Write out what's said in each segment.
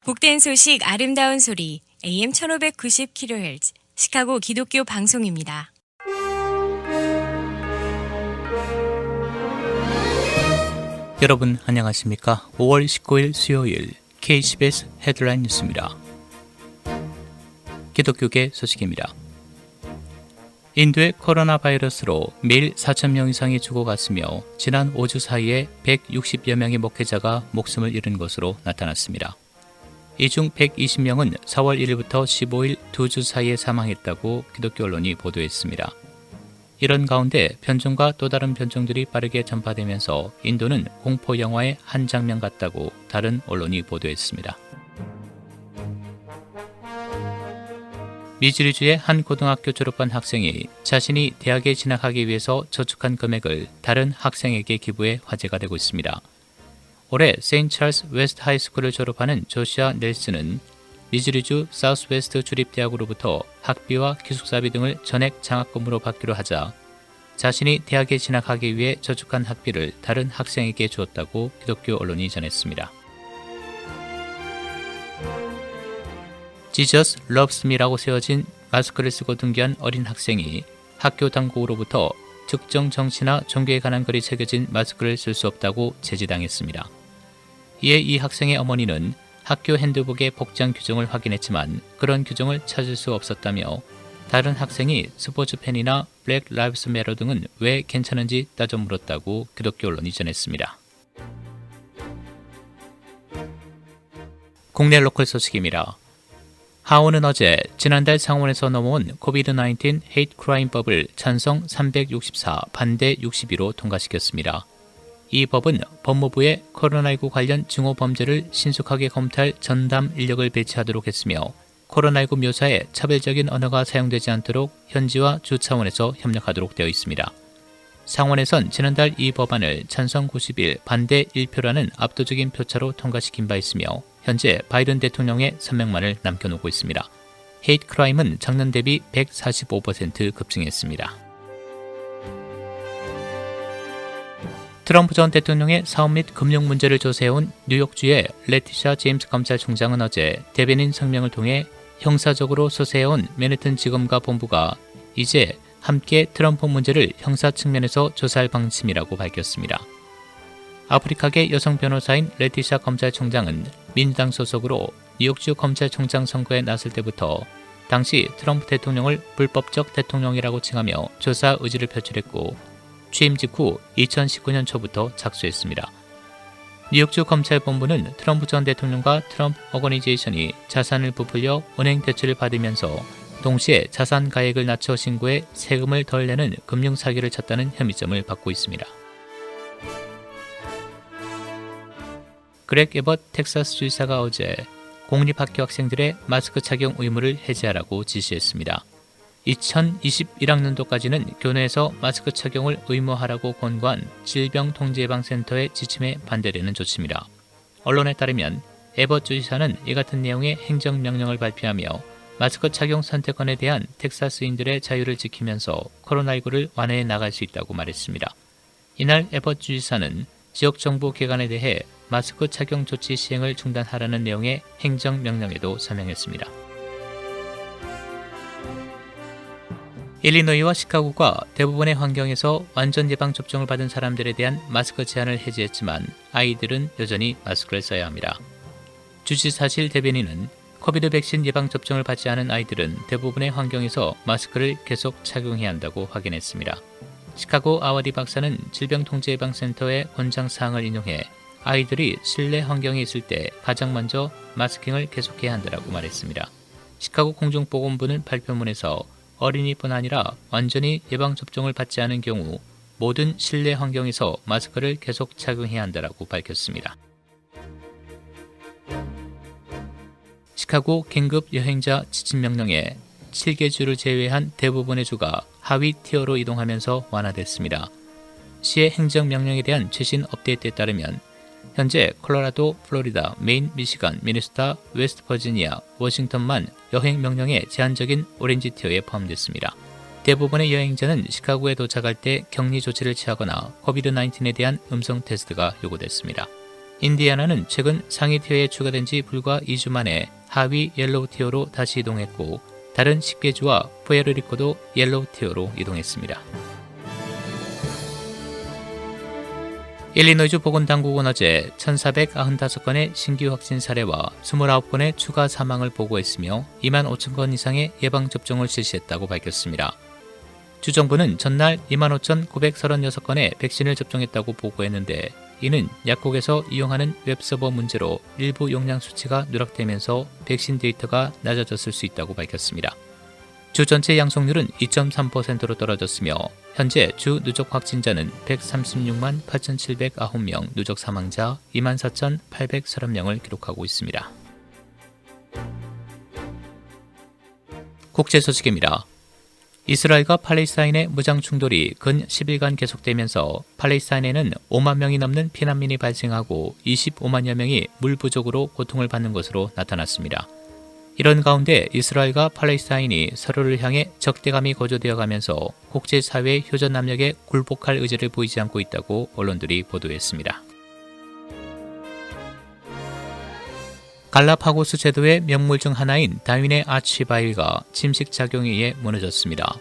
복된 소식 아름다운 소리 AM 1590kHz 시카고 기독교 방송입니다. 여러분 안녕하십니까? 5월 19일 수요일 KCBS 헤드라인 뉴스입니다. 기독교계 소식입니다. 인도의 코로나 바이러스로 매일 4,000명 이상이 죽어갔으며 지난 5주 사이에 160여 명의 목회자가 목숨을 잃은 것으로 나타났습니다. 이 중 120명은 4월 1일부터 15일 2주 사이에 사망했다고 기독교 언론이 보도했습니다. 이런 가운데 변종과 또 다른 변종들이 빠르게 전파되면서 인도는 공포 영화의 한 장면 같다고 다른 언론이 보도했습니다. 미주리주의 한 고등학교 졸업한 학생이 자신이 대학에 진학하기 위해서 저축한 금액을 다른 학생에게 기부해 화제가 되고 있습니다. 올해 세인트 찰스 웨스트 하이스쿨을 졸업하는 조시아 넬슨은 미주리주 사우스웨스트 주립대학으로부터 학비와 기숙사비 등을 전액 장학금으로 받기로 하자 자신이 대학에 진학하기 위해 저축한 학비를 다른 학생에게 주었다고 기독교 언론이 전했습니다. Jesus loves me라고 세워진 마스크를 쓰고 등교한 어린 학생이 학교 당국으로부터 특정 정치나 종교에 관한 글이 새겨진 마스크를 쓸 수 없다고 제지당했습니다. 이에 이 학생의 어머니는 학교 핸드북의 복장 규정을 확인했지만 그런 규정을 찾을 수 없었다며 다른 학생이 스포츠 팬이나 블랙 라이브스 매터 등은 왜 괜찮은지 따져 물었다고 기독교 언론이 전했습니다. 국내 로컬 소식입니다. 하원은 어제 지난달 상원에서 넘어온 코비드-19 헤이트 크라임법을 찬성 364, 반대 62로 통과시켰습니다. 이 법은 법무부에 코로나19 관련 증오 범죄를 신속하게 검토할 전담 인력을 배치하도록 했으며 코로나19 묘사에 차별적인 언어가 사용되지 않도록 현지와 주 차원에서 협력하도록 되어 있습니다. 상원에선 지난달 이 법안을 찬성 91, 반대 1표라는 압도적인 표차로 통과시킨 바 있으며 현재 바이든 대통령의 선명만을 남겨놓고 있습니다. 헤이트 크라임은 작년 대비 145% 급증했습니다. 트럼프 전 대통령의 사업 및 금융 문제를 조사해온 뉴욕주의 레티샤 제임스 검찰총장은 어제 대변인 성명을 통해 형사적으로 수사해온 맨해튼 지검과 본부가 이제 함께 트럼프 문제를 형사 측면에서 조사할 방침이라고 밝혔습니다. 아프리카계 여성 변호사인 레티샤 검찰총장은 민주당 소속으로 뉴욕주 검찰총장 선거에 나설 때부터 당시 트럼프 대통령을 불법적 대통령이라고 칭하며 조사 의지를 표출했고 취임 직후 2019년 초부터 착수했습니다. 뉴욕주 검찰본부는 트럼프 전 대통령과 트럼프 오거니제이션이 자산을 부풀려 은행 대출을 받으면서 동시에 자산 가액을 낮춰 신고해 세금을 덜 내는 금융 사기를 쳤다는 혐의점을 받고 있습니다. 그렉 에벗 텍사스 주지사가 어제 공립학교 학생들의 마스크 착용 의무를 해제하라고 지시했습니다. 2021학년도까지는 교내에서 마스크 착용을 의무화하라고 권고한 질병통제예방센터의 지침에 반대되는 조치입니다. 언론에 따르면 에벗 주지사는 이 같은 내용의 행정명령을 발표하며 마스크 착용 선택권에 대한 텍사스인들의 자유를 지키면서 코로나19를 완화해 나갈 수 있다고 말했습니다. 이날 에벗 주지사는 지역 정부 기관에 대해 마스크 착용 조치 시행을 중단하라는 내용의 행정명령에도 서명했습니다. 일리노이와 시카고가 대부분의 환경에서 완전 예방접종을 받은 사람들에 대한 마스크 제한을 해제했지만 아이들은 여전히 마스크를 써야 합니다. 주지사실 대변인은 코비드 백신 예방접종을 받지 않은 아이들은 대부분의 환경에서 마스크를 계속 착용해야 한다고 확인했습니다. 시카고 아와디 박사는 질병통제예방센터의 권장사항을 인용해 아이들이 실내 환경에 있을 때 가장 먼저 마스킹을 계속해야 한다고 말했습니다. 시카고 공중보건부는 발표문에서 어린이뿐 아니라 완전히 예방접종을 받지 않은 경우 모든 실내 환경에서 마스크를 계속 착용해야 한다고 밝혔습니다. 시카고 긴급 여행자 지침명령에 7개 주를 제외한 대부분의 주가 하위 티어로 이동하면서 완화됐습니다. 시의 행정명령에 대한 최신 업데이트에 따르면 현재 콜로라도, 플로리다, 메인, 미시간, 미네소타, 웨스트 버지니아, 워싱턴만 여행 명령에 제한적인 오렌지 티어에 포함됐습니다. 대부분의 여행자는 시카고에 도착할 때 격리 조치를 취하거나 코비드-19에 대한 음성 테스트가 요구됐습니다. 인디애나는 최근 상위 티어에 추가된 지 불과 2주 만에 하위 옐로우 티어로 다시 이동했고 다른 10개 주와 푸에르리코도 옐로우 티어로 이동했습니다. 일리노이주 보건당국은 어제 1,495건의 신규 확진 사례와 29건의 추가 사망을 보고했으며 2만 5천 건 이상의 예방접종을 실시했다고 밝혔습니다. 주정부는 전날 25,936건의 백신을 접종했다고 보고했는데 이는 약국에서 이용하는 웹서버 문제로 일부 용량 수치가 누락되면서 백신 데이터가 낮아졌을 수 있다고 밝혔습니다. 주 전체 양성률은 2.3%로 떨어졌으며 현재 주 누적 확진자는 136만 8,709명, 누적 사망자 24,830명을 기록하고 있습니다. 국제 소식입니다. 이스라엘과 팔레스타인의 무장 충돌이 근 10일간 계속되면서 팔레스타인에는 5만 명이 넘는 피난민이 발생하고 25만여 명이 물 부족으로 고통을 받는 것으로 나타났습니다. 이런 가운데 이스라엘과 팔레스타인이 서로를 향해 적대감이 고조되어 가면서 국제사회의 효전 압력에 굴복할 의지를 보이지 않고 있다고 언론들이 보도했습니다. 갈라파고스 제도의 명물 중 하나인 다윈의 아치바위가 침식 작용에 의해 무너졌습니다.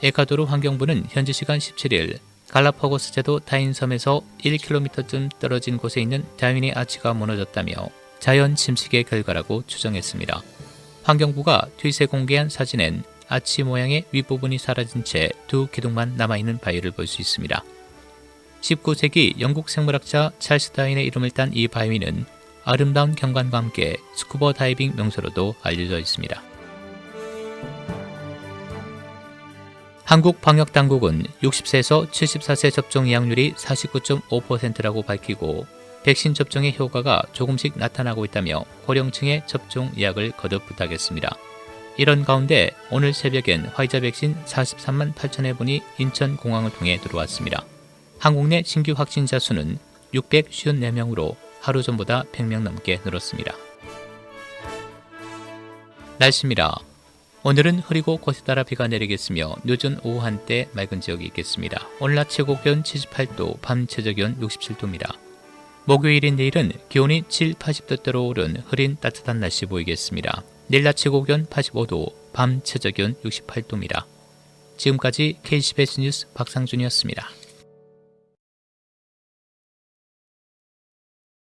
에콰도르 환경부는 현지 시간 17일 갈라파고스 제도 다윈섬에서 1km쯤 떨어진 곳에 있는 다윈의 아치가 무너졌다며 자연 침식의 결과라고 추정했습니다. 환경부가 트윗에 공개한 사진엔 아치 모양의 윗부분이 사라진 채 두 기둥만 남아있는 바위를 볼 수 있습니다. 19세기 영국 생물학자 찰스 다윈의 이름을 딴 이 바위는 아름다운 경관과 함께 스쿠버 다이빙 명소로도 알려져 있습니다. 한국 방역당국은 60세에서 74세 접종 예약률이 49.5%라고 밝히고 백신 접종의 효과가 조금씩 나타나고 있다며 고령층의 접종 예약을 거듭 부탁했습니다. 이런 가운데 오늘 새벽엔 화이자 백신 43만 8천여 분이 인천공항을 통해 들어왔습니다. 한국 내 신규 확진자 수는 654명으로 하루 전보다 100명 넘게 늘었습니다. 날씨입니다. 오늘은 흐리고 곳에 따라 비가 내리겠으며 늦은 오후 한때 맑은 지역이 있겠습니다. 오늘 낮 최고 기온 78도, 밤 최저 기온 67도입니다. 목요일인 내일은 기온이 7, 80도대로 오른 흐린 따뜻한 날씨 보이겠습니다. 내일 낮 최고 기온 85도, 밤 최저 기온 68도입니다. 지금까지 KCBS 뉴스 박상준이었습니다.